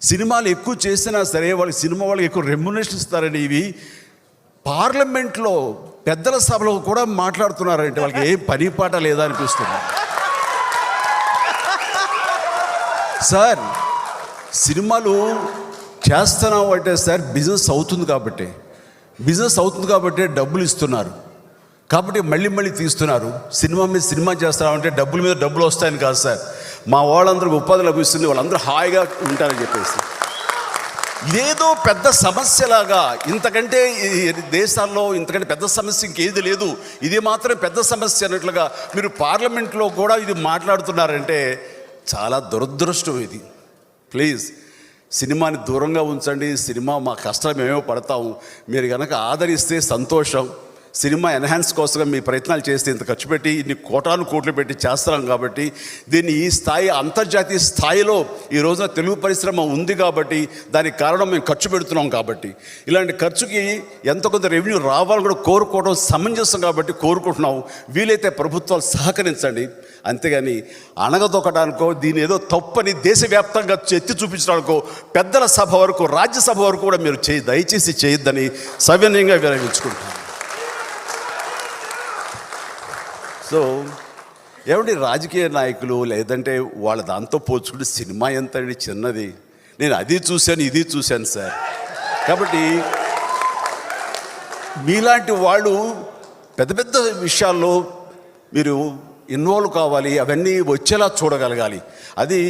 సినిమాలు ఎక్కువ చేసినా సరే వాళ్ళకి సినిమా వాళ్ళకి ఎక్కువ రెమ్యునరేషన్ ఇస్తారని ఇవి పార్లమెంట్లో పెద్దల సభలో కూడా మాట్లాడుతున్నారంటే వాళ్ళకి ఏం పని పాట లేదా అనిపిస్తుంది. సార్ సినిమాలు చేస్తున్నావు అంటే సార్ బిజినెస్ అవుతుంది కాబట్టి డబ్బులు ఇస్తున్నారు కాబట్టి మళ్ళీ తీస్తున్నారు. సినిమా మీద సినిమా చేస్తున్నామంటే డబ్బుల మీద డబ్బులు వస్తాయని కాదు సార్. మా వాళ్ళందరికీ ఉపాధి లభిస్తుంది, వాళ్ళందరూ హాయిగా ఉంటారని చెప్పేసి ఇదేదో పెద్ద సమస్యలాగా, ఇంతకంటే దేశాల్లో ఇంతకంటే పెద్ద సమస్య ఇంకేది లేదు, ఇది మాత్రం పెద్ద సమస్య అన్నట్లుగా మీరు పార్లమెంట్లో కూడా ఇది మాట్లాడుతున్నారంటే చాలా దురదృష్టం ఇది. ప్లీజ్ సినిమాని దూరంగా ఉంచండి. సినిమా మా కష్టాలు మేమేమో పడతాము, మీరు కనుక ఆదరిస్తే సంతోషం. సినిమా ఎన్హాన్స్ కోసం మీ ప్రయత్నాలు చేస్తే ఇంత ఖర్చు పెట్టి ఇన్ని కోట్లు పెట్టి చేస్తున్నాం కాబట్టి దీన్ని ఈ స్థాయి అంతర్జాతీయ స్థాయిలో ఈ రోజున తెలుగు పరిశ్రమ ఉంది కాబట్టి దానికి కారణం మేము ఖర్చు పెడుతున్నాం కాబట్టి ఇలాంటి ఖర్చుకి ఎంత కొంత రెవెన్యూ రావాలని కూడా కోరుకోవడం సమంజసం కాబట్టి కోరుకుంటున్నాం. వీలైతే ప్రభుత్వాలు సహకరించండి, అంతేగాని అణగదొక్కడానికో దీని ఏదో తప్పని దేశవ్యాప్తంగా ఎత్తి చూపించడానికో పెద్దల సభ వరకు రాజ్యసభ వరకు కూడా మీరు దయచేసి చేయొద్దని సవినయంగా విరమించుకుంటాను. సో ఏమంటే రాజకీయ నాయకులు లేదంటే వాళ్ళ దాంతో పోల్చుకుంటే సినిమా ఎంత చిన్నది, నేను అది చూశాను ఇది చూశాను సార్. కాబట్టి మీలాంటి వాళ్ళు పెద్ద విషయాల్లో మీరు ఇన్వాల్వ్ కావాలి, అవన్నీ వచ్చేలా చూడగలగాలి. అది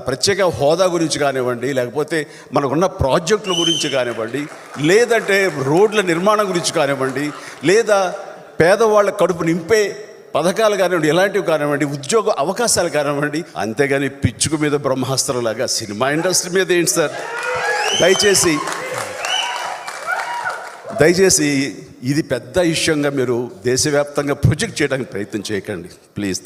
ప్రత్యేక హోదా గురించి కానివ్వండి, లేకపోతే మనకున్న ప్రాజెక్టుల గురించి కానివ్వండి, లేదంటే రోడ్ల నిర్మాణం గురించి కానివ్వండి, లేదా పేదవాళ్ళ కడుపు నింపే పథకాలు కానివ్వండి, ఎలాంటివి కానివ్వండి, ఉద్యోగ అవకాశాలు కానివ్వండి. అంతేగాని పిచ్చుకు మీద బ్రహ్మాస్త్రంలాగా సినిమా ఇండస్ట్రీ మీద ఏంటి సార్? దయచేసి ఇది పెద్ద విషయంగా మీరు దేశవ్యాప్తంగా ప్రొజెక్ట్ చేయడానికి ప్రయత్నం చేయకండి ప్లీజ్. థ్యాంక్